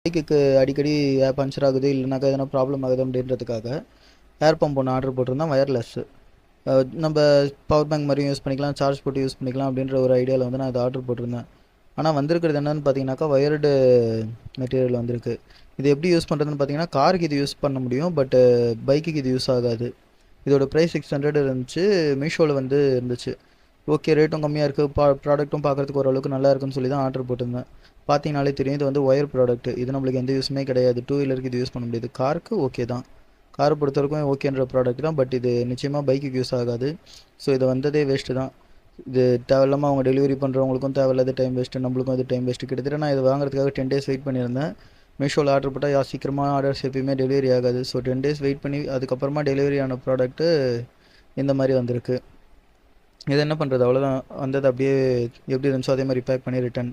பைக்குக்கு அடிக்கடி பஞ்சர் ஆகுது இல்லைனாக்கா எதனா ப்ராப்ளம் ஆகுது அப்படின்றதுக்காக ஏர் பம்ப் ஒன்று ஆர்டர் போட்டிருந்தேன். ஒயர்லெஸ்ஸு நம்ம பவர் பேங்க் மாதிரியும் யூஸ் பண்ணிக்கலாம், சார்ஜ் போட்டு யூஸ் பண்ணிக்கலாம் அப்படின்ற ஒரு ஐடியாவில் வந்து நான் இதை ஆர்டர் போட்டிருந்தேன். ஆனால் வந்திருக்கிறது என்னென்னு பார்த்தீங்கன்னாக்கா ஒயர்டு மெட்டீரியல் வந்திருக்கு. இது எப்படி யூஸ் பண்ணுறதுன்னு பார்த்தீங்கன்னா காருக்கு இது யூஸ் பண்ண முடியும், பட்டு பைக்குக்கு இது யூஸ் ஆகாது. இதோட ப்ரைஸ் 600 இருந்துச்சு. மீஷோவில் வந்து இருந்துச்சு. ஓகே, ரேட்டும் கம்மியாக இருக்குது, ப்ராடக்ட்டும் பார்க்குறதுக்கு ஓரளவுக்கு நல்லா இருக்குன்னு சொல்லி தான் ஆர்டர் போட்டிருந்தேன். பார்த்தீங்கனாலே தெரியும், இது வந்து ஒயர் ப்ராடக்ட். இது நம்மளுக்கு எந்த யூஸுமே கிடையாது. டூ வீலருக்கு இது யூஸ் பண்ண முடியாது. காருக்கு ஓகே தான், காரை பொறுத்தவரைக்கும் ஓகேன்ற ப்ராடக்ட் தான். பட் இது நிச்சயமாக பைக்குக்கு யூஸ் ஆகாது. ஸோ இது வந்ததே வேஸ்ட்டு தான். இது தேவையில்லாமல் அவங்க டெலிவரி பண்ணுறவங்களுக்கும் தேவையில்லாத டைம் வேஸ்ட்டு, நம்மளுக்கும் அது டைம் வேஸ்ட்டு. கிட்டத்தட்ட நான் இது வாங்குறதுக்காக 10 days வெயிட் பண்ணியிருந்தேன். மீஷோவில் ஆர்டர் போட்டால் சீக்கிரமாக ஆர்டர்ஸ் எப்பயுமே டெலிவரி ஆகாது. ஸோ 10 days வெயிட் பண்ணி அதுக்கப்புறமா டெலிவரி ஆன ப்ராடக்ட்டு இந்த மாதிரி வந்திருக்கு. இது என்ன பண்ணுறது, அவ்வளோதான். வந்தது அப்படியே எப்படி இருந்துச்சோ அதே மாதிரி பேக் பண்ணி ரிட்டன்